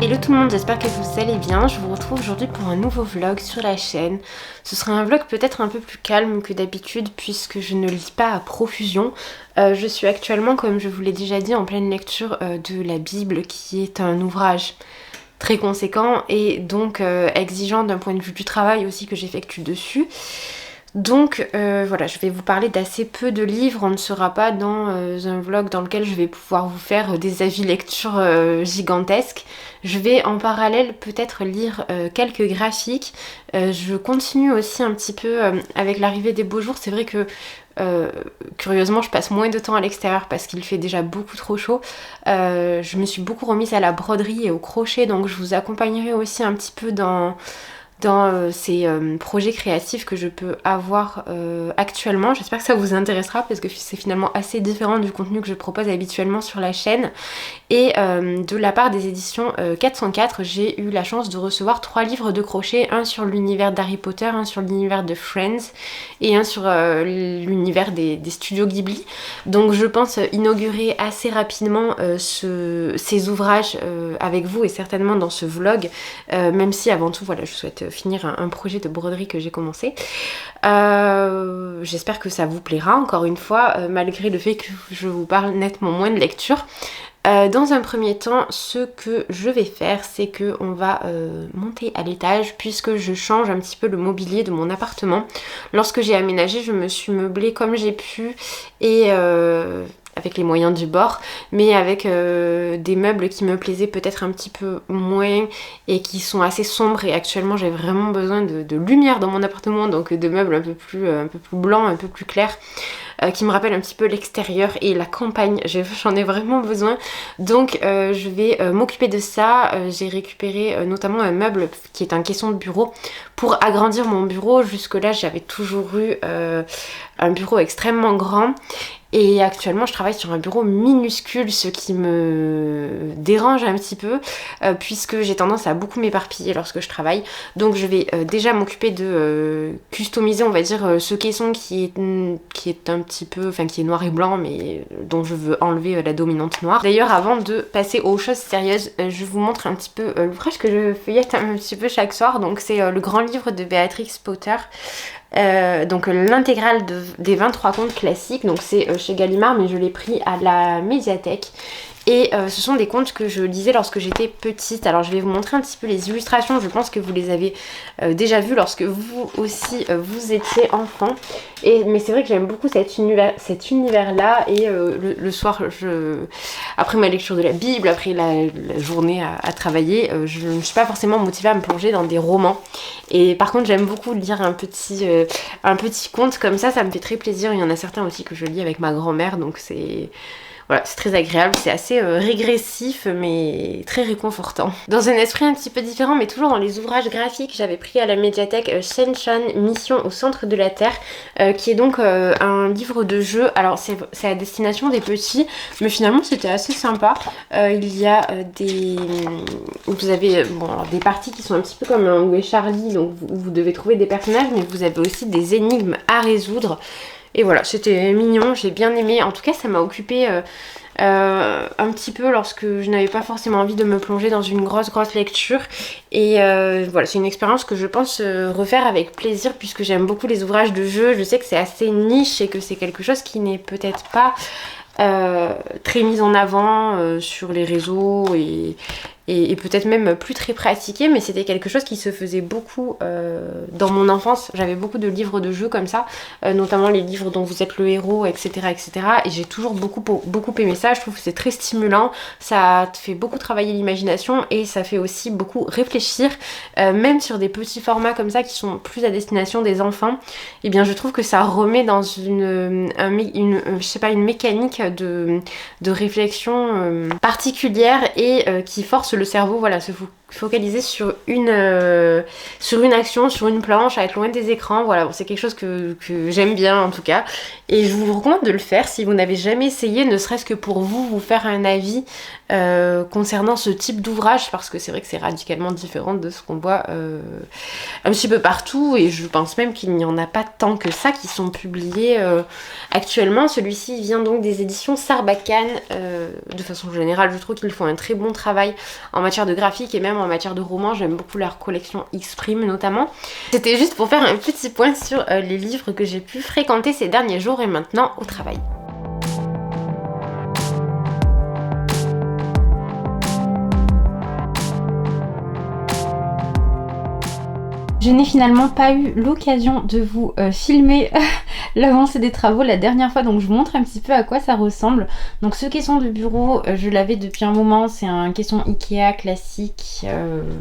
Hello tout le monde, j'espère que vous allez bien. Je vous retrouve aujourd'hui pour un nouveau vlog sur la chaîne. Ce sera un vlog peut-être un peu plus calme que d'habitude puisque je ne lis pas à profusion. Je suis actuellement, comme je vous l'ai déjà dit, en pleine lecture de la Bible, qui est un ouvrage très conséquent et donc exigeant d'un point de vue du travail aussi que j'effectue dessus. Donc voilà, je vais vous parler d'assez peu de livres, on ne sera pas dans un vlog dans lequel je vais pouvoir vous faire des avis lecture gigantesques. Je vais en parallèle peut-être lire quelques graphiques. Je continue aussi un petit peu avec l'arrivée des beaux jours. C'est vrai que curieusement je passe moins de temps à l'extérieur parce qu'il fait déjà beaucoup trop chaud. Je me suis beaucoup remise à la broderie et au crochet, donc je vous accompagnerai aussi un petit peu dans ces projets créatifs que je peux avoir actuellement. J'espère que ça vous intéressera parce que c'est finalement assez différent du contenu que je propose habituellement sur la chaîne. Et de la part des éditions 404, j'ai eu la chance de recevoir 3 livres de crochet, un sur l'univers d'Harry Potter, un sur l'univers de Friends et un sur l'univers des studios Ghibli. Donc je pense inaugurer assez rapidement ces ouvrages avec vous et certainement dans ce vlog, même si avant tout voilà, je souhaite finir un projet de broderie que j'ai commencé. J'espère que ça vous plaira encore une fois, malgré le fait que je vous parle nettement moins de lecture. Dans un premier temps, ce que je vais faire, c'est qu'on va monter à l'étage puisque je change un petit peu le mobilier de mon appartement. Lorsque j'ai aménagé, je me suis meublée comme j'ai pu et avec les moyens du bord, mais avec des meubles qui me plaisaient peut-être un petit peu moins et qui sont assez sombres, et actuellement j'ai vraiment besoin de lumière dans mon appartement, donc de meubles un peu plus blancs, un peu plus clairs, qui me rappellent un petit peu l'extérieur et la campagne. J'en ai vraiment besoin, donc je vais m'occuper de ça. J'ai récupéré notamment un meuble qui est un caisson de bureau pour agrandir mon bureau. Jusque là j'avais toujours eu un bureau extrêmement grand. Et actuellement je travaille sur un bureau minuscule, ce qui me dérange un petit peu puisque j'ai tendance à beaucoup m'éparpiller lorsque je travaille. Donc je vais déjà m'occuper de customiser, on va dire, ce caisson qui est un petit peu, enfin qui est noir et blanc, mais dont je veux enlever la dominante noire. D'ailleurs, avant de passer aux choses sérieuses, je vous montre un petit peu l'ouvrage que je feuillette un petit peu chaque soir. Donc c'est le grand livre de Béatrix Potter. Donc l'intégrale des 23 contes classiques, donc c'est chez Gallimard, mais je l'ai pris à la médiathèque. Et ce sont des contes que je lisais lorsque j'étais petite. Alors je vais vous montrer un petit peu les illustrations, je pense que vous les avez déjà vues lorsque vous aussi vous étiez enfant. Mais c'est vrai que j'aime beaucoup cet univers là, et le soir, après ma lecture de la Bible, après la journée à travailler, je ne suis pas forcément motivée à me plonger dans des romans. Et par contre j'aime beaucoup lire un petit conte comme ça me fait très plaisir. Il y en a certains aussi que je lis avec ma grand-mère, donc voilà, c'est très agréable, c'est assez régressif mais très réconfortant. Dans un esprit un petit peu différent mais toujours dans les ouvrages graphiques, j'avais pris à la médiathèque Shen-Chan, Mission au centre de la Terre, qui est donc un livre de jeu. Alors c'est à destination des petits, mais finalement c'était assez sympa. Il y a vous avez des parties qui sont un petit peu comme un Où est Charlie, donc vous devez trouver des personnages, mais vous avez aussi des énigmes à résoudre. Et voilà, c'était mignon, j'ai bien aimé. En tout cas, ça m'a occupée un petit peu lorsque je n'avais pas forcément envie de me plonger dans une grosse lecture. Et voilà, c'est une expérience que je pense refaire avec plaisir puisque j'aime beaucoup les ouvrages de jeu. Je sais que c'est assez niche et que c'est quelque chose qui n'est peut-être pas très mis en avant sur les réseaux et peut-être même plus très pratiqué, mais c'était quelque chose qui se faisait beaucoup dans mon enfance. J'avais beaucoup de livres de jeux comme ça, notamment les livres dont vous êtes le héros, etc. et j'ai toujours beaucoup aimé ça. Je trouve que c'est très stimulant, ça te fait beaucoup travailler l'imagination et ça fait aussi beaucoup réfléchir, même sur des petits formats comme ça qui sont plus à destination des enfants. Et bien je trouve que ça remet dans une mécanique de réflexion particulière et qui force le cerveau, voilà, focaliser sur une action, sur une planche, à être loin des écrans. Voilà, bon, c'est quelque chose que j'aime bien en tout cas. Et je vous recommande de le faire si vous n'avez jamais essayé, ne serait-ce que pour vous faire un avis concernant ce type d'ouvrage, parce que c'est vrai que c'est radicalement différent de ce qu'on voit un petit peu partout, et je pense même qu'il n'y en a pas tant que ça qui sont publiés actuellement. Celui-ci vient donc des éditions Sarbacane. De façon générale, je trouve qu'ils font un très bon travail en matière de graphique et même en matière de romans. J'aime beaucoup leur collection X-Prime notamment. C'était juste pour faire un petit point sur les livres que j'ai pu fréquenter ces derniers jours et maintenant au travail. Je n'ai finalement pas eu l'occasion de vous filmer l'avancée des travaux la dernière fois, donc je vous montre un petit peu à quoi ça ressemble. Donc ce caisson de bureau, je l'avais depuis un moment, c'est un caisson Ikea classique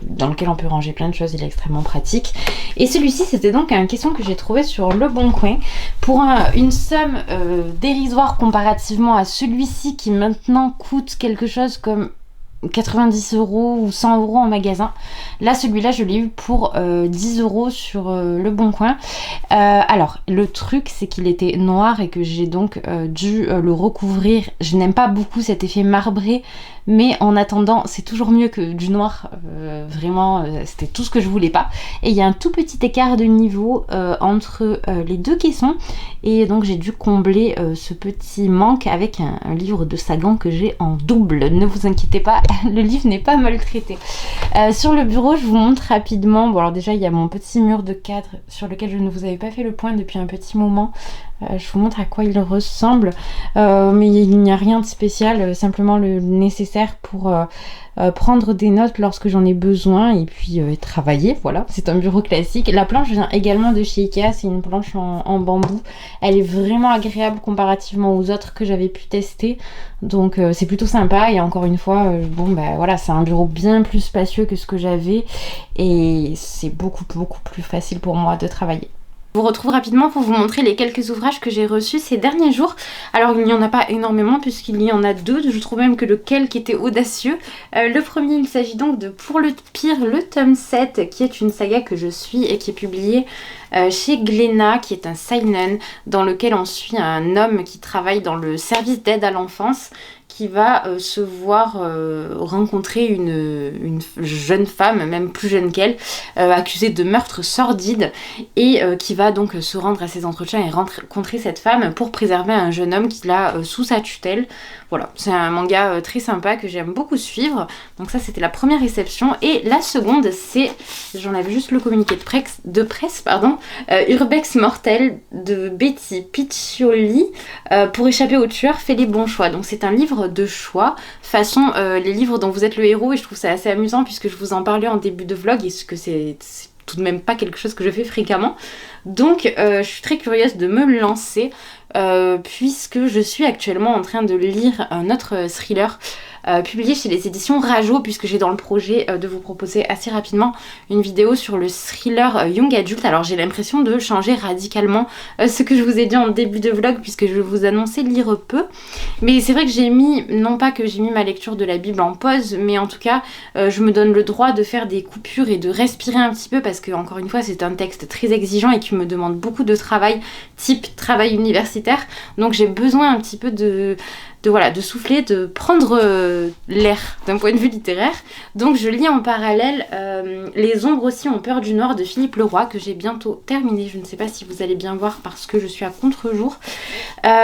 dans lequel on peut ranger plein de choses, il est extrêmement pratique. Et celui-ci, c'était donc un caisson que j'ai trouvé sur Le Bon Coin pour une somme dérisoire comparativement à celui-ci qui maintenant coûte quelque chose comme 90 € ou 100 € en magasin. Là, celui-là, je l'ai eu pour 10 € sur Le Bon Coin. Alors, le truc, c'est qu'il était noir et que j'ai donc dû le recouvrir. Je n'aime pas beaucoup cet effet marbré, mais en attendant, c'est toujours mieux que du noir. Vraiment, c'était tout ce que je voulais pas. Et il y a un tout petit écart de niveau entre les deux caissons. Et donc, j'ai dû combler ce petit manque avec un livre de Sagan que j'ai en double. Ne vous inquiétez pas, le livre n'est pas maltraité. Sur le bureau, je vous montre rapidement. Bon, alors déjà, il y a mon petit mur de cadre sur lequel je ne vous avais pas fait le point depuis un petit moment. Je vous montre à quoi il ressemble, mais il n'y a rien de spécial, simplement le nécessaire pour prendre des notes lorsque j'en ai besoin et puis travailler. Voilà, c'est un bureau classique. La planche vient également de chez Ikea, c'est une planche en bambou. Elle est vraiment agréable comparativement aux autres que j'avais pu tester, donc c'est plutôt sympa. Et encore une fois, bon bah voilà, c'est un bureau bien plus spacieux que ce que j'avais et c'est beaucoup plus facile pour moi de travailler. Je vous retrouve rapidement pour vous montrer les quelques ouvrages que j'ai reçus ces derniers jours. Alors il n'y en a pas énormément puisqu'il y en a deux, je trouve même que le qui était audacieux. Le premier, il s'agit donc de Pour le pire, le tome 7, qui est une saga que je suis et qui est publiée chez Glénat, qui est un seinen dans lequel on suit un homme qui travaille dans le service d'aide à l'enfance, qui va se voir rencontrer une jeune femme, même plus jeune qu'elle, accusée de meurtre sordide, et qui va donc se rendre à ses entretiens et rencontrer cette femme pour préserver un jeune homme qu'il a sous sa tutelle. Voilà, c'est un manga très sympa que j'aime beaucoup suivre. Donc ça, c'était la première réception. Et la seconde, c'est, j'en avais juste le communiqué de presse, Urbex Mortel de Betty Piccioli, pour échapper au tueur, fais les bons choix. Donc c'est un livre de choix, façon les livres dont vous êtes le héros, et je trouve ça assez amusant puisque je vous en parlais en début de vlog et que c'est tout de même pas quelque chose que je fais fréquemment. Donc je suis très curieuse de me lancer puisque je suis actuellement en train de lire un autre thriller publié chez les éditions Rajo, puisque j'ai dans le projet de vous proposer assez rapidement une vidéo sur le thriller Young Adult. Alors j'ai l'impression de changer radicalement ce que je vous ai dit en début de vlog, puisque je vous annonçais lire peu, mais c'est vrai que j'ai mis, non pas que j'ai mis ma lecture de la Bible en pause, mais en tout cas je me donne le droit de faire des coupures et de respirer un petit peu, parce que encore une fois c'est un texte très exigeant et qui me demande beaucoup de travail, type travail universitaire, donc j'ai besoin un petit peu de souffler, de prendre l'air d'un point de vue littéraire. Donc je lis en parallèle Les ombres aussi ont peur du noir de Philippe Leroy, que j'ai bientôt terminé. Je ne sais pas si vous allez bien voir parce que je suis à contre-jour.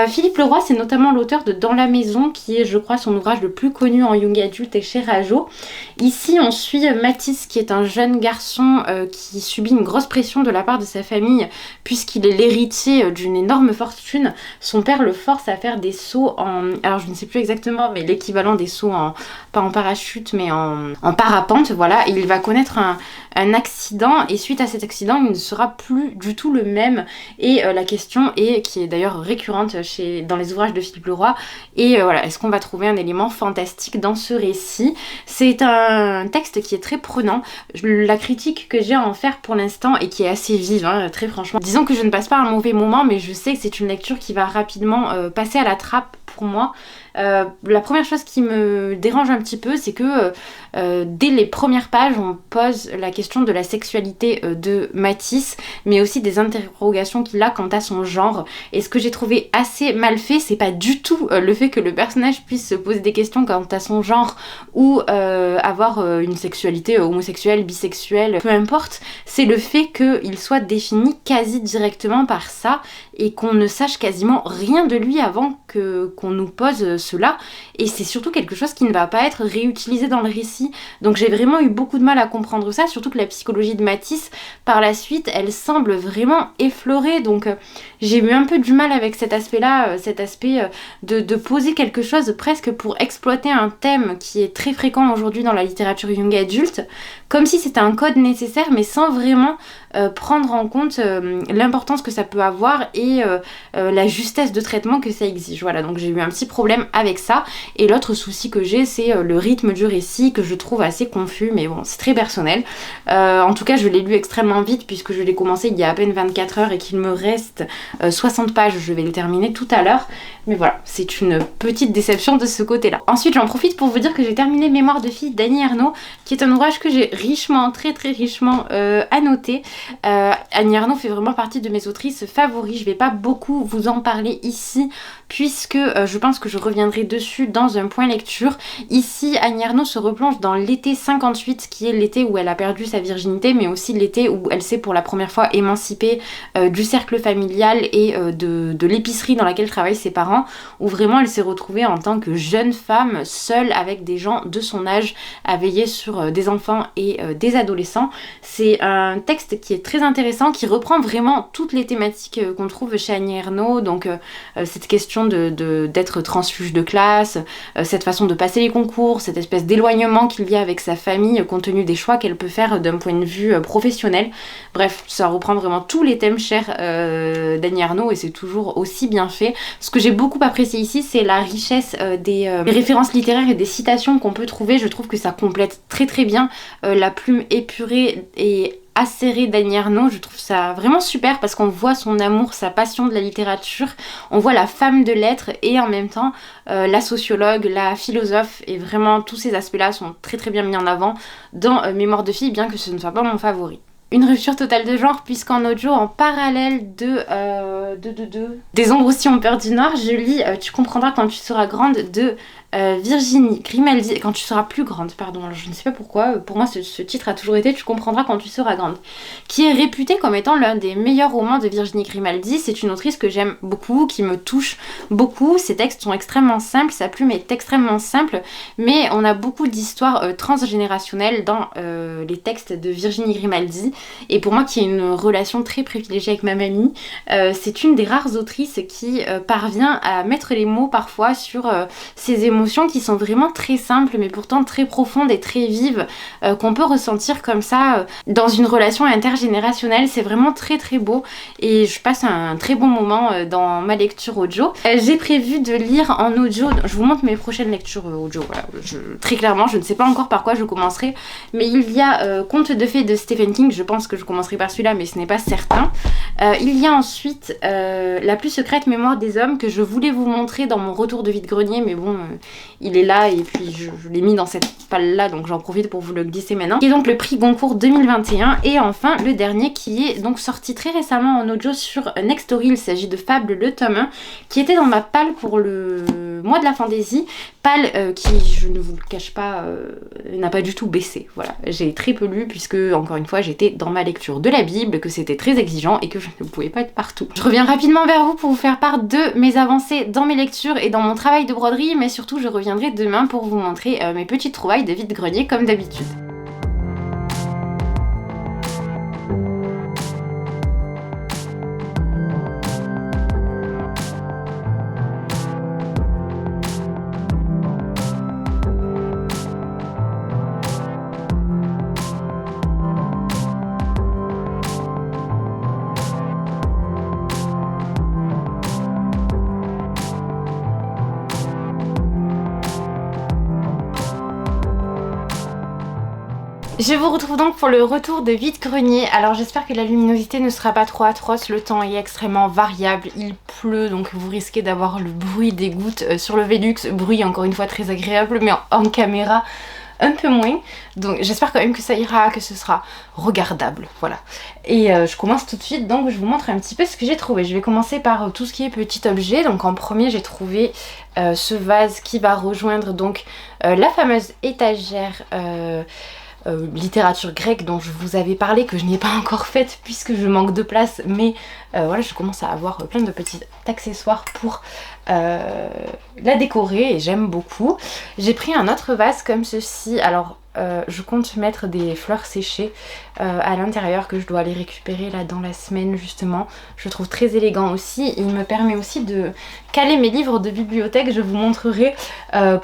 Philippe Leroy, c'est notamment l'auteur de Dans la maison, qui est, je crois, son ouvrage le plus connu en young adulte et chez Rajo. Ici, on suit Mathis, qui est un jeune garçon qui subit une grosse pression de la part de sa famille, puisqu'il est l'héritier d'une énorme fortune. Son père le force à faire des sauts alors je ne sais plus exactement, mais l'équivalent des sauts pas en parachute, mais en parapente, voilà. Et il va connaître un accident, et suite à cet accident, il ne sera plus du tout le même. Et la question est, qui est d'ailleurs récurrente dans les ouvrages de Philippe Leroy, et voilà, est-ce qu'on va trouver un élément fantastique dans ce récit? C'est un texte qui est très prenant. La critique que j'ai à en faire pour l'instant, et qui est assez vive, hein, très franchement, disons que je ne passe pas un mauvais moment, mais je sais que c'est une lecture qui va rapidement passer à la trappe pour moi. La première chose qui me dérange un petit peu, c'est que dès les premières pages, on pose la question de la sexualité de Mathis, mais aussi des interrogations qu'il a quant à son genre. Et ce que j'ai trouvé assez mal fait, c'est pas du tout le fait que le personnage puisse se poser des questions quant à son genre ou avoir une sexualité homosexuelle, bisexuelle, peu importe. C'est le fait qu'il soit défini quasi directement par ça et qu'on ne sache quasiment rien de lui avant qu'on nous pose cela. Et c'est surtout quelque chose qui ne va pas être réutilisé dans le récit. Donc j'ai vraiment eu beaucoup de mal à comprendre ça, surtout que la psychologie de Mathis, par la suite, elle semble vraiment effleurée. Donc j'ai eu un peu du mal avec cet aspect-là, cet aspect de poser quelque chose presque pour exploiter un thème qui est très fréquent aujourd'hui dans la littérature young adulte, comme si c'était un code nécessaire, mais sans vraiment prendre en compte l'importance que ça peut avoir et la justesse de traitement que ça exige. Voilà, donc j'ai eu un petit problème avec ça. Et l'autre souci que j'ai, c'est le rythme du récit que je trouve assez confus, mais bon, c'est très personnel. En tout cas, je l'ai lu extrêmement vite puisque je l'ai commencé il y a à peine 24 heures et qu'il me reste 60 pages. Je vais le terminer tout à l'heure. Mais voilà, c'est une petite déception de ce côté-là. Ensuite, j'en profite pour vous dire que j'ai terminé Mémoire de fille d'Annie Ernaux, qui est un ouvrage que j'ai richement, très richement annoté. Annie Ernaux fait vraiment partie de mes autrices favoris. Je vais pas beaucoup vous en parler ici, puisque je pense que je reviendrai dessus dans un point lecture. Ici, Annie Ernaux se replonge dans l'été 58, qui est l'été où elle a perdu sa virginité, mais aussi l'été où elle s'est pour la première fois émancipée du cercle familial et de l'épicerie dans laquelle travaillent ses parents, où vraiment elle s'est retrouvée en tant que jeune femme seule avec des gens de son âge à veiller sur des enfants et des adolescents. C'est un texte qui est très intéressant, qui reprend vraiment toutes les thématiques qu'on trouve chez Annie Ernaux, donc cette question d'être transfuge de classe, cette façon de passer les concours, cette espèce d'éloignement qu'il y a avec sa famille compte tenu des choix qu'elle peut faire d'un point de vue professionnel. Bref, ça reprend vraiment tous les thèmes chers d'Annie Ernaux et c'est toujours aussi bien fait. Ce que j'ai beaucoup apprécié ici, c'est la richesse des références littéraires et des citations qu'on peut trouver. Je trouve que ça complète très bien la plume épurée et acérée d'Annie Ernaux. Je trouve ça vraiment super parce qu'on voit son amour, sa passion de la littérature, on voit la femme de lettres et en même temps la sociologue, la philosophe, et vraiment tous ces aspects-là sont très bien mis en avant dans Mémoire de fille, bien que ce ne soit pas mon favori. Une rupture totale de genre, puisqu'en audio, en parallèle des ombres aussi ont peur du Nord, je lis Tu comprendras quand tu seras grande de Virginie Grimaldi, quand tu seras plus grande, pardon, je ne sais pas pourquoi, pour moi ce titre a toujours été Tu comprendras quand tu seras grande, qui est réputé comme étant l'un des meilleurs romans de Virginie Grimaldi. C'est une autrice que j'aime beaucoup, qui me touche beaucoup, ses textes sont extrêmement simples, sa plume est extrêmement simple, mais on a beaucoup d'histoires transgénérationnelles dans les textes de Virginie Grimaldi, et pour moi qui ai une relation très privilégiée avec ma mamie, c'est une des rares autrices qui parvient à mettre les mots parfois sur ses émotions qui sont vraiment très simples mais pourtant très profondes et très vives, qu'on peut ressentir comme ça dans une relation intergénérationnelle. C'est vraiment très beau et je passe un très bon moment dans ma lecture audio. J'ai prévu de lire en audio, je vous montre mes prochaines lectures audio, voilà. Très clairement je ne sais pas encore par quoi je commencerai, mais il y a Contes de fées de Stephen King, je pense que je commencerai par celui-là mais ce n'est pas certain. Il y a ensuite La plus secrète mémoire des hommes, que je voulais vous montrer dans mon retour de vide-grenier, mais bon il est là et puis je l'ai mis dans cette palle là, donc j'en profite pour vous le glisser maintenant, qui est donc le prix Goncourt 2021. Et enfin le dernier qui est donc sorti très récemment en audio sur Nextory, il s'agit de Fable le tome 1, qui était dans ma palle pour le mois de la fantaisie, palle qui, je ne vous le cache pas, n'a pas du tout baissé. Voilà, j'ai très peu lu puisque encore une fois j'étais dans ma lecture de la Bible, que c'était très exigeant et que je ne pouvais pas être partout. Je reviens rapidement vers vous pour vous faire part de mes avancées dans mes lectures et dans mon travail de broderie, mais surtout je reviendrai demain pour vous montrer mes petites trouvailles de vide-grenier comme d'habitude. Je vous retrouve donc pour le retour de vide-grenier. Alors j'espère que la luminosité ne sera pas trop atroce, le temps est extrêmement variable, il pleut donc vous risquez d'avoir le bruit des gouttes sur le Velux, bruit encore une fois très agréable mais en caméra un peu moins. Donc j'espère quand même que ça ira, que ce sera regardable, voilà. Et je commence tout de suite, donc je vous montre un petit peu ce que j'ai trouvé. Je vais commencer par tout ce qui est petit objet. Donc en premier j'ai trouvé ce vase qui va rejoindre donc la fameuse étagère littérature grecque dont je vous avais parlé, que je n'ai pas encore faite puisque je manque de place, mais voilà, je commence à avoir plein de petits accessoires pour la décorer et j'aime beaucoup. J'ai pris un autre vase comme ceci. Alors je compte mettre des fleurs séchées à l'intérieur, que je dois aller récupérer là dans la semaine justement. Je le trouve très élégant aussi. Il me permet aussi de caler mes livres de bibliothèque. Je vous montrerai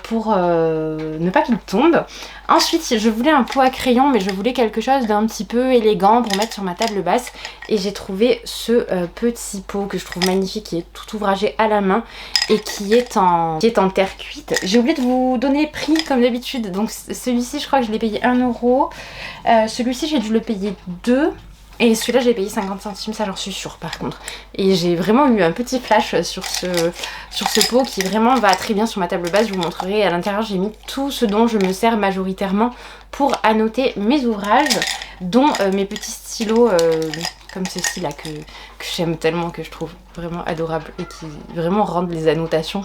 pour ne pas qu'ils tombent. Ensuite je voulais un pot à crayon, mais je voulais quelque chose d'un petit peu élégant pour mettre sur ma table basse. Et j'ai trouvé ce petit pot que je trouve magnifique, qui est tout ouvragé à la main et qui est en terre cuite. J'ai oublié de vous donner le prix comme d'habitude. Donc celui-ci je crois que je l'ai payé 1 €. Celui-ci j'ai dû le payer 2 €. Et celui-là j'ai payé 50 centimes, ça j'en suis sûre par contre. Et j'ai vraiment eu un petit flash sur ce pot qui vraiment va très bien sur ma table basse. Je vous montrerai, à l'intérieur j'ai mis tout ce dont je me sers majoritairement pour annoter mes ouvrages, dont mes petits stylos comme ceci là que j'aime tellement, que je trouve vraiment adorable et qui vraiment rendent les annotations,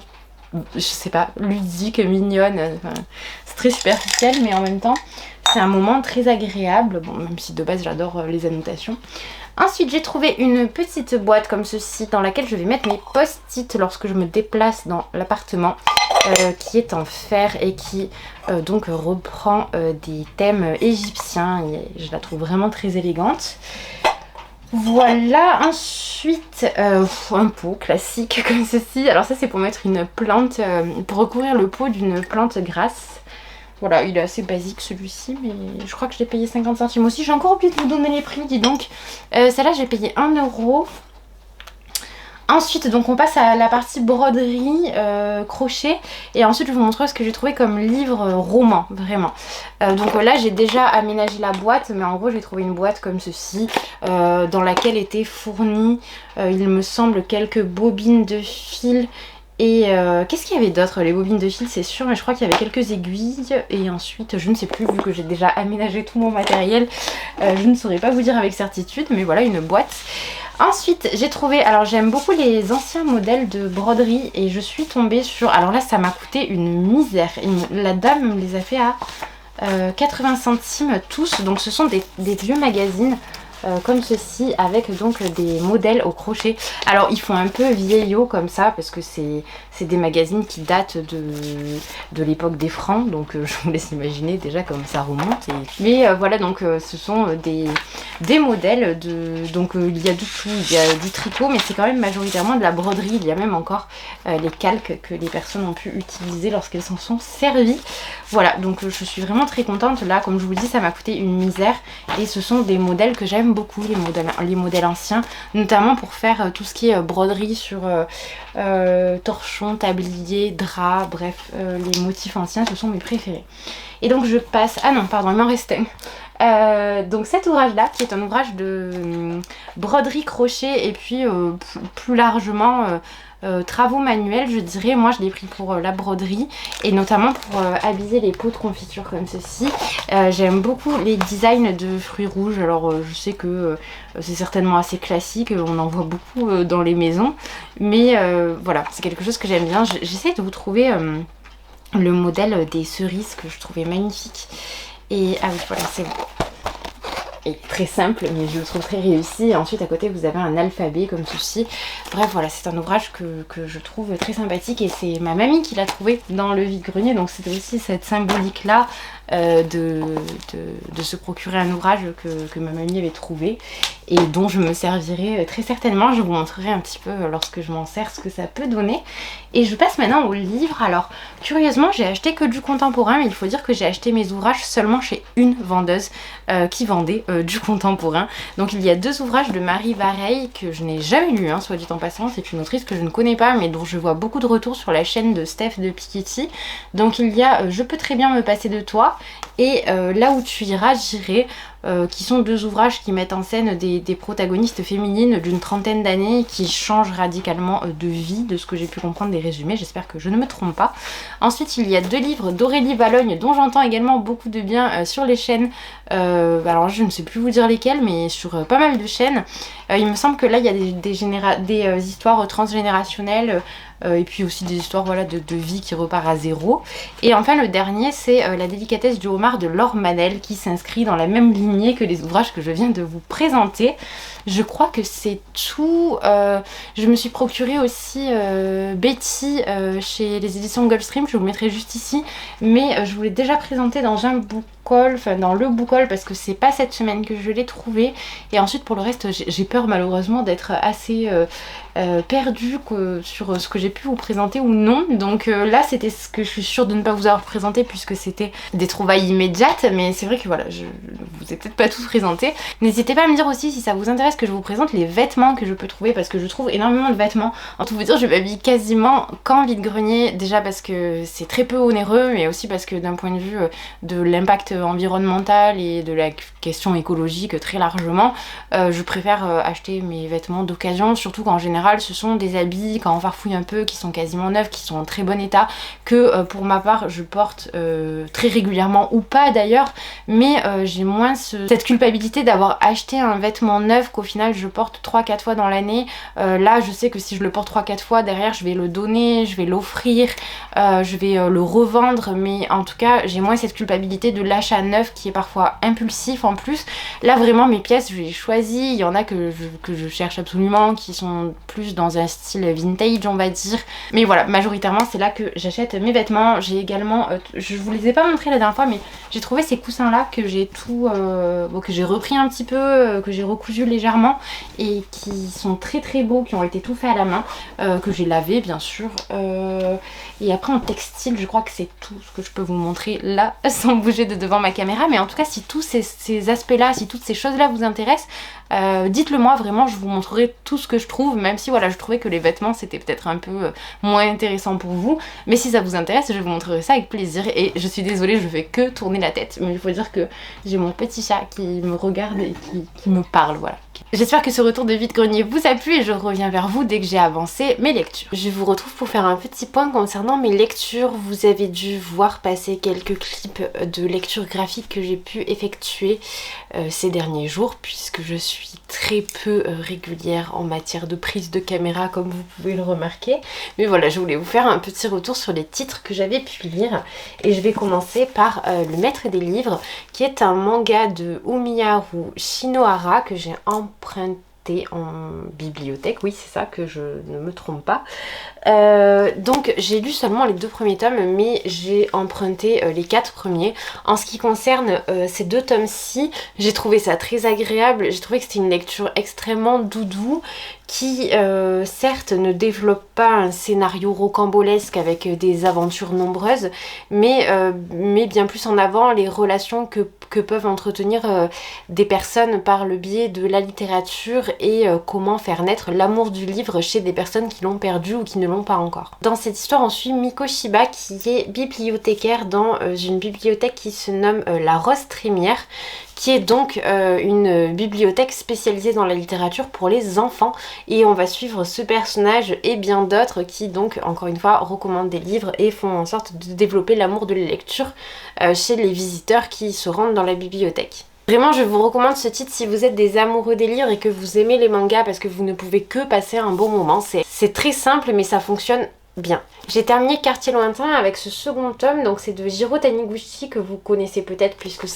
je sais pas, ludiques, mignonnes. Enfin, c'est très superficiel mais en même temps c'est un moment très agréable, bon, même si de base j'adore les annotations. Ensuite j'ai trouvé une petite boîte comme ceci dans laquelle je vais mettre mes post-it lorsque je me déplace dans l'appartement, qui est en fer et qui donc reprend des thèmes égyptiens et je la trouve vraiment très élégante. Voilà, ensuite un pot classique comme ceci. Alors ça c'est pour mettre une plante, pour recouvrir le pot d'une plante grasse. Voilà, il est assez basique celui-ci, mais je crois que je l'ai payé 50 centimes aussi. J'ai encore oublié de vous donner les prix, dis donc. Celle-là, j'ai payé 1 €. Ensuite, donc on passe à la partie broderie, crochet. Et ensuite, je vous montrerai ce que j'ai trouvé comme livre roman, vraiment. Donc là, j'ai déjà aménagé la boîte, mais en gros, j'ai trouvé une boîte comme ceci, dans laquelle étaient fournies, il me semble, quelques bobines de fil. Et qu'est-ce qu'il y avait d'autre? Les bobines de fil c'est sûr, mais je crois qu'il y avait quelques aiguilles. Et ensuite je ne sais plus, vu que j'ai déjà aménagé tout mon matériel, je ne saurais pas vous dire avec certitude. Mais voilà, une boîte. Ensuite j'ai trouvé, alors j'aime beaucoup les anciens modèles de broderie et je suis tombée sur, alors là ça m'a coûté une misère. La dame me les a fait à 80 centimes tous. Donc ce sont des vieux magazines comme ceci, avec donc des modèles au crochet. Alors ils font un peu vieillot comme ça parce que c'est des magazines qui datent de l'époque des francs, donc je vous laisse imaginer déjà comme ça remonte. Mais voilà, donc ce sont des modèles de, donc il y a du tout, il y a du tricot, mais c'est quand même majoritairement de la broderie. Il y a même encore les calques que les personnes ont pu utiliser lorsqu'elles s'en sont servies. Voilà, donc je suis vraiment très contente. Là, comme je vous dis, ça m'a coûté une misère et ce sont des modèles que j'aime beaucoup, les modèles anciens, notamment pour faire tout ce qui est broderie sur torchon, tablier, drap, bref, les motifs anciens, ce sont mes préférés. Et donc je passe, ah non pardon, il m'en reste un. Donc cet ouvrage là, qui est un ouvrage de broderie crochet et puis plus largement travaux manuels, je dirais. Moi je l'ai pris pour la broderie et notamment pour habiller les pots de confiture comme ceci. J'aime beaucoup les designs de fruits rouges. Alors je sais que c'est certainement assez classique, on en voit beaucoup dans les maisons, mais voilà, c'est quelque chose que j'aime bien. J'essaie de vous trouver le modèle des cerises que je trouvais magnifique. Et ah oui, voilà, c'est bon. Et très simple, mais je le trouve très réussi. Et ensuite à côté vous avez un alphabet comme ceci. Bref voilà, c'est un ouvrage que je trouve très sympathique et c'est ma mamie qui l'a trouvé dans le vide-grenier. Donc c'était aussi cette symbolique là de se procurer un ouvrage que ma mamie avait trouvé et dont je me servirai très certainement. Je vous montrerai un petit peu lorsque je m'en sers ce que ça peut donner. Et je passe maintenant au livre. Alors curieusement j'ai acheté que du contemporain, mais il faut dire que j'ai acheté mes ouvrages seulement chez une vendeuse qui vendait du contemporain. Donc il y a 2 ouvrages de Marie Vareille que je n'ai jamais lus, hein, soit dit en passant. C'est une autrice que je ne connais pas mais dont je vois beaucoup de retours sur la chaîne de Steph de Piketty. Donc il y a Je peux très bien me passer de toi, toi et Là où tu iras, j'irai, qui sont deux ouvrages qui mettent en scène des protagonistes féminines d'une trentaine d'années qui changent radicalement de vie, de ce que j'ai pu comprendre des résumés, j'espère que je ne me trompe pas. Ensuite il y a deux livres d'Aurélie Vallogne dont j'entends également beaucoup de bien sur les chaînes, alors je ne sais plus vous dire lesquelles, mais sur pas mal de chaînes. Il me semble que là il y a des histoires transgénérationnelles, et puis aussi des histoires voilà, de vie qui repart à zéro. Et enfin le dernier c'est La délicatesse du homard de Laure Manel, qui s'inscrit dans la même lignée que les ouvrages que je viens de vous présenter. Je crois que c'est tout. Je me suis procuré aussi Betty chez les éditions Gulfstream, je vous le mettrai juste ici, mais je vous l'ai déjà présenté dans un book haul, enfin dans le book haul, parce que c'est pas cette semaine que je l'ai trouvé. Et ensuite pour le reste j'ai peur malheureusement d'être assez perdue sur ce que j'ai pu vous présenter ou non. Donc là c'était ce que je suis sûre de ne pas vous avoir présenté puisque c'était des trouvailles immédiates, mais c'est vrai que voilà, je vous ai peut-être pas tout présenté. N'hésitez pas à me dire aussi si ça vous intéresse que je vous présente les vêtements que je peux trouver, parce que je trouve énormément de vêtements. En tout vous dire, je m'habille quasiment qu'en vide-grenier, déjà parce que c'est très peu onéreux, mais aussi parce que d'un point de vue de l'impact environnemental et de la question écologique très largement, je préfère acheter mes vêtements d'occasion, surtout qu'en général ce sont des habits, quand on farfouille un peu, qui sont quasiment neufs, qui sont en très bon état, que pour ma part je porte très régulièrement, ou pas d'ailleurs, mais j'ai moins cette culpabilité d'avoir acheté un vêtement neuf qu'au final je porte 3-4 fois dans l'année. Là je sais que si je le porte 3-4 fois, derrière je vais le donner, je vais l'offrir, je vais le revendre, mais en tout cas j'ai moins cette culpabilité de l'achat neuf qui est parfois impulsif en plus. Là vraiment mes pièces je les choisis, il y en a que je cherche absolument, qui sont plus dans un style vintage on va dire, mais voilà, majoritairement c'est là que j'achète mes vêtements. J'ai également, je vous les ai pas montrés la dernière fois, mais j'ai trouvé ces coussins là que j'ai tout, que j'ai repris un petit peu, que j'ai recousu légèrement et qui sont très très beaux, qui ont été tout faits à la main, que j'ai lavé bien sûr. Et après en textile je crois que c'est tout ce que je peux vous montrer là sans bouger de devant ma caméra, mais en tout cas si tous ces aspects là, si toutes ces choses là vous intéressent, dites-le moi, vraiment je vous montrerai tout ce que je trouve, même si voilà je trouvais que les vêtements c'était peut-être un peu moins intéressant pour vous, mais si ça vous intéresse je vous montrerai ça avec plaisir. Et je suis désolée, je fais que tourner la tête, mais il faut dire que j'ai mon petit chat qui me regarde et qui me parle, voilà. J'espère que ce retour de vide-grenier vous a plu et je reviens vers vous dès que j'ai avancé mes lectures. Je vous retrouve pour faire un petit point concernant mes lectures. Vous avez dû voir passer quelques clips de lecture graphique que j'ai pu effectuer ces derniers jours, puisque je suis très peu régulière en matière de prise de caméra comme vous pouvez le remarquer. Mais voilà, je voulais vous faire un petit retour sur les titres que j'avais pu lire et je vais commencer par Le Maître des Livres, qui est un manga de Umiharu Shinohara que j'ai emprunté en bibliothèque, oui c'est ça, que je ne me trompe pas. Donc j'ai lu seulement les 2 premiers tomes, mais j'ai emprunté les 4 premiers. En ce qui concerne ces 2 tomes-ci, j'ai trouvé ça très agréable, j'ai trouvé que c'était une lecture extrêmement doudou, qui certes ne développe pas un scénario rocambolesque avec des aventures nombreuses, mais bien plus en avant les relations que peuvent entretenir des personnes par le biais de la littérature et comment faire naître l'amour du livre chez des personnes qui l'ont perdu ou qui ne l'ont pas encore. Dans cette histoire on suit Miko Shiba, qui est bibliothécaire dans une bibliothèque qui se nomme la Rose Trémière, qui est donc une bibliothèque spécialisée dans la littérature pour les enfants, et on va suivre ce personnage et bien d'autres qui donc encore une fois recommandent des livres et font en sorte de développer l'amour de la lecture chez les visiteurs qui se rendent dans la bibliothèque. Vraiment je vous recommande ce titre si vous êtes des amoureux des livres et que vous aimez les mangas, parce que vous ne pouvez que passer un bon moment. C'est très simple mais ça fonctionne bien. J'ai terminé Quartier Lointain avec ce second tome, donc c'est de Jiro Taniguchi, que vous connaissez peut-être puisque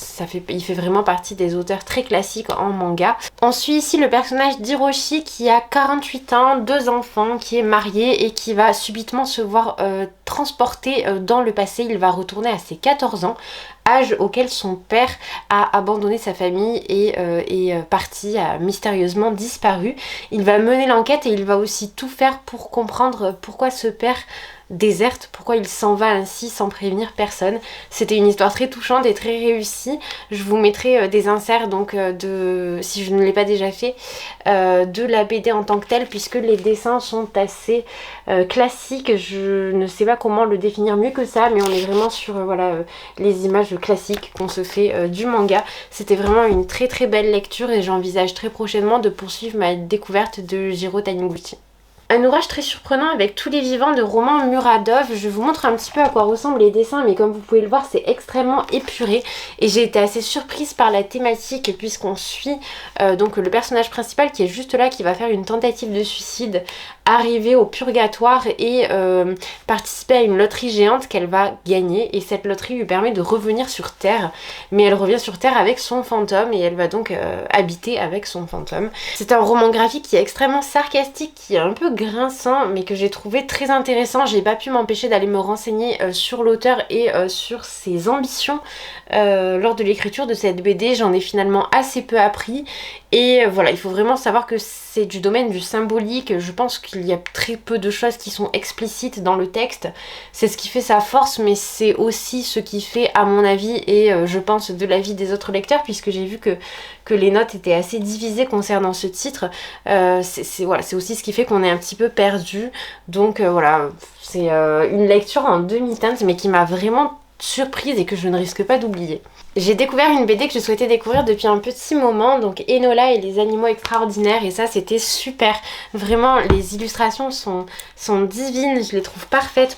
il fait vraiment partie des auteurs très classiques en manga. On suit ici le personnage d'Hiroshi qui a 48 ans, 2 enfants, qui est marié et qui va subitement se voir transporté dans le passé. Il va retourner à ses 14 ans, âge auquel son père a abandonné sa famille et est parti, a mystérieusement disparu. Il va mener l'enquête et il va aussi tout faire pour comprendre pourquoi ce père déserte, pourquoi il s'en va ainsi sans prévenir personne. C'était une histoire très touchante et très réussie. Je vous mettrai des inserts donc si je ne l'ai pas déjà fait, de la BD en tant que telle, puisque les dessins sont assez classiques. Je ne sais pas comment le définir mieux que ça, mais on est vraiment sur les images classiques qu'on se fait du manga. C'était vraiment une très très belle lecture et j'envisage très prochainement de poursuivre ma découverte de Jiro Taniguchi. Un ouvrage très surprenant avec tous les vivants de Roman Muradov. Je vous montre un petit peu à quoi ressemblent les dessins, mais comme vous pouvez le voir, c'est extrêmement épuré et j'ai été assez surprise par la thématique puisqu'on suit donc le personnage principal qui est juste là, qui va faire une tentative de suicide, arriver au purgatoire et participer à une loterie géante qu'elle va gagner, et cette loterie lui permet de revenir sur Terre, mais elle revient sur Terre avec son fantôme et elle va donc habiter avec son fantôme. C'est un roman graphique qui est extrêmement sarcastique, qui est un peu grinçant, mais que j'ai trouvé très intéressant. J'ai pas pu m'empêcher d'aller me renseigner sur l'auteur et sur ses ambitions lors de l'écriture de cette BD. J'en ai finalement assez peu appris et voilà, il faut vraiment savoir que c'est du domaine du symbolique. Je pense qu'il y a très peu de choses qui sont explicites dans le texte. C'est ce qui fait sa force, mais c'est aussi ce qui fait, à mon avis, et je pense de l'avis des autres lecteurs, puisque j'ai vu que les notes étaient assez divisées concernant ce titre. C'est aussi ce qui fait qu'on est un petit peu perdu. Donc voilà, c'est une lecture en demi-teinte, mais qui m'a vraiment surprise et que je ne risque pas d'oublier. J'ai découvert une BD que je souhaitais découvrir depuis un petit moment, donc Enola et les animaux extraordinaires, et ça c'était super. Vraiment, les illustrations sont divines, je les trouve parfaites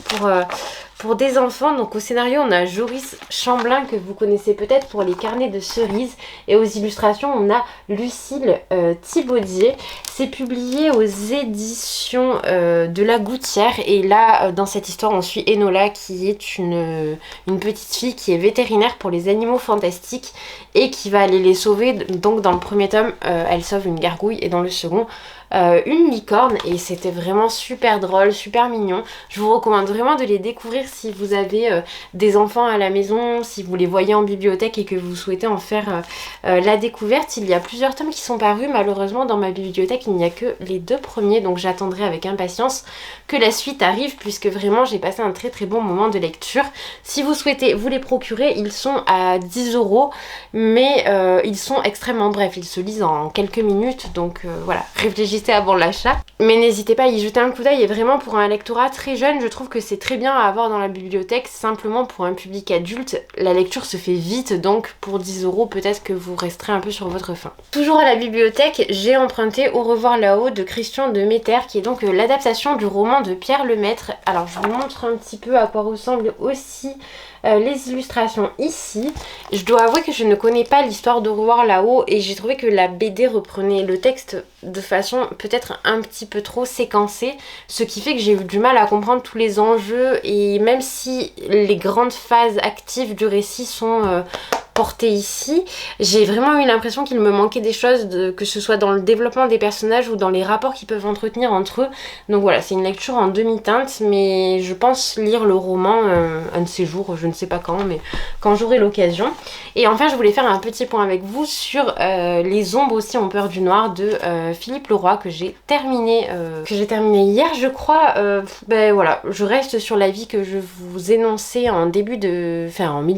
pour des enfants. Donc au scénario on a Joris Chamblin que vous connaissez peut-être pour les carnets de cerises, et aux illustrations on a Lucille Thibaudier. C'est publié aux éditions de La Gouttière, et là dans cette histoire on suit Enola qui est une petite fille qui est vétérinaire pour les animaux fantastiques et qui va aller les sauver. Donc dans le premier tome elle sauve une gargouille et dans le second une licorne, et c'était vraiment super drôle, super mignon. Je vous recommande vraiment de les découvrir si vous avez des enfants à la maison, si vous les voyez en bibliothèque et que vous souhaitez en faire la découverte. Il y a plusieurs tomes qui sont parus, malheureusement dans ma bibliothèque il n'y a que les 2 premiers, donc j'attendrai avec impatience que la suite arrive, puisque vraiment j'ai passé un très très bon moment de lecture. Si vous souhaitez vous les procurer, ils sont à 10 €, mais ils sont extrêmement brefs, ils se lisent en quelques minutes, donc voilà, réfléchissez avant l'achat, mais n'hésitez pas à y jeter un coup d'œil. Et vraiment pour un lectorat très jeune, je trouve que c'est très bien à avoir dans la bibliothèque. Simplement pour un public adulte, la lecture se fait vite, donc pour 10 € peut-être que vous resterez un peu sur votre faim. Toujours à la bibliothèque, j'ai emprunté Au revoir là-haut de Christian de Metter, qui est donc l'adaptation du roman de Pierre Lemaitre. Alors je vous montre un petit peu à quoi ressemblent aussi les illustrations ici. Je dois avouer que je ne connais pas l'histoire d'Au revoir là-haut, et j'ai trouvé que la BD reprenait le texte de façon peut-être un petit peu trop séquencée, ce qui fait que j'ai eu du mal à comprendre tous les enjeux, et même si les grandes phases actives du récit sont portée ici, j'ai vraiment eu l'impression qu'il me manquait des choses, que ce soit dans le développement des personnages ou dans les rapports qu'ils peuvent entretenir entre eux. Donc voilà, c'est une lecture en demi-teinte, mais je pense lire le roman un de ces jours, je ne sais pas quand, mais quand j'aurai l'occasion. Et enfin, je voulais faire un petit point avec vous sur Les ombres aussi ont peur du noir de Philippe Leroy, que j'ai terminé hier, je crois. Ben voilà, je reste sur l'avis que je vous énonçais en milieu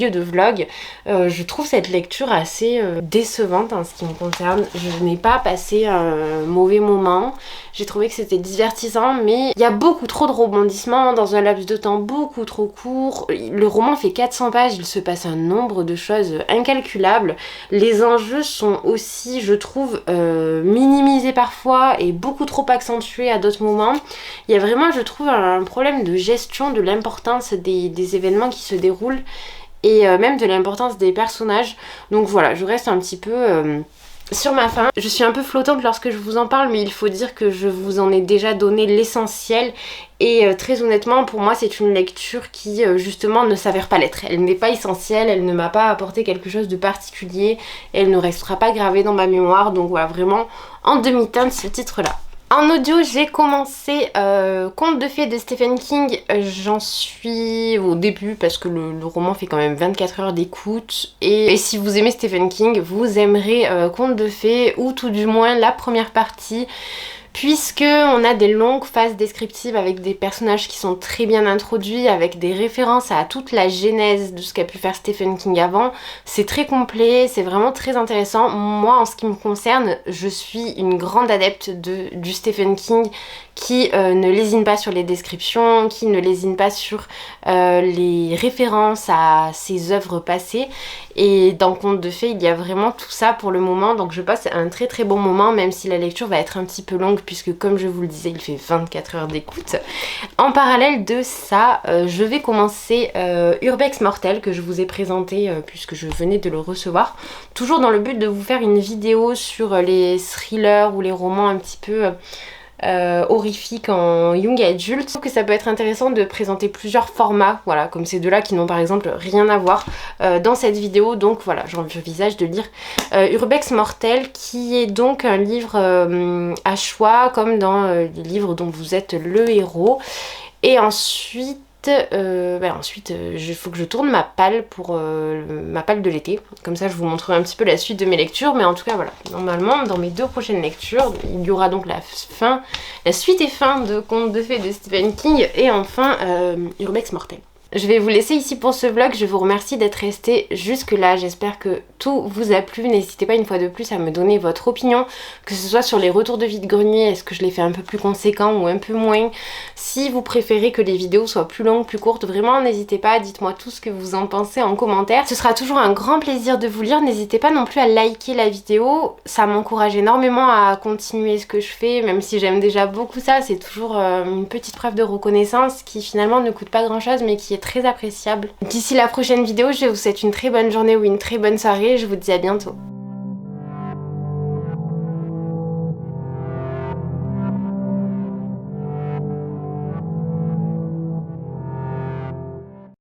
de vlog. Je trouve cette lecture assez décevante en ce qui me concerne. Je n'ai pas passé un mauvais moment. J'ai trouvé que c'était divertissant, mais il y a beaucoup trop de rebondissements dans un laps de temps beaucoup trop court. Le roman fait 400 pages, il se passe un nombre de choses incalculables. Les enjeux sont aussi, je trouve, minimisés parfois et beaucoup trop accentués à d'autres moments. Il y a vraiment, je trouve, un problème de gestion de l'importance des événements qui se déroulent, et même de l'importance des personnages. Donc voilà, je reste un petit peu sur ma faim. Je suis un peu flottante lorsque je vous en parle, mais il faut dire que je vous en ai déjà donné l'essentiel. Et très honnêtement, pour moi, c'est une lecture qui, justement, ne s'avère pas l'être. Elle n'est pas essentielle, elle ne m'a pas apporté quelque chose de particulier, elle ne restera pas gravée dans ma mémoire. Donc voilà, vraiment en demi-teinte ce titre-là. En audio, j'ai commencé Contes de fées de Stephen King. J'en suis au début parce que le roman fait quand même 24 heures d'écoute. Et si vous aimez Stephen King, vous aimerez Contes de fées, ou tout du moins la première partie. puisque on a des longues phases descriptives avec des personnages qui sont très bien introduits, avec des références à toute la genèse de ce qu'a pu faire Stephen King avant. C'est très complet, c'est vraiment très intéressant. Moi, en ce qui me concerne, je suis une grande adepte du Stephen King qui ne lésine pas sur les descriptions, qui ne lésine pas sur les références à ses œuvres passées. Et dans Contes de Fées, il y a vraiment tout ça pour le moment, donc je passe un très très bon moment, même si la lecture va être un petit peu longue, puisque comme je vous le disais, il fait 24 heures d'écoute. En parallèle de ça, je vais commencer Urbex Mortel, que je vous ai présenté puisque je venais de le recevoir, toujours dans le but de vous faire une vidéo sur les thrillers ou les romans un petit peu horrifique en young adult. Je trouve que ça peut être intéressant de présenter plusieurs formats, voilà, comme ces deux-là qui n'ont par exemple rien à voir dans cette vidéo. Donc voilà, j'envisage de lire Urbex Mortel, qui est donc un livre à choix, comme dans les livres dont vous êtes le héros. Et ensuite, il faut que je tourne ma palle pour ma palle de l'été. Comme ça, je vous montrerai un petit peu la suite de mes lectures. Mais en tout cas, voilà. Normalement, dans mes 2 prochaines lectures, il y aura donc la suite et fin de Contes de Fées de Stephen King et enfin Urbex Mortel. Je vais vous laisser ici pour ce vlog, je vous remercie d'être resté jusque là, j'espère que tout vous a plu, n'hésitez pas une fois de plus à me donner votre opinion, que ce soit sur les retours de vide-grenier, est-ce que je les fais un peu plus conséquents ou un peu moins, si vous préférez que les vidéos soient plus longues, plus courtes, vraiment n'hésitez pas, dites-moi tout ce que vous en pensez en commentaire, ce sera toujours un grand plaisir de vous lire, n'hésitez pas non plus à liker la vidéo, ça m'encourage énormément à continuer ce que je fais, même si j'aime déjà beaucoup ça, c'est toujours une petite preuve de reconnaissance qui finalement ne coûte pas grand chose mais qui est très appréciable. D'ici la prochaine vidéo, je vous souhaite une très bonne journée ou une très bonne soirée. Je vous dis à bientôt.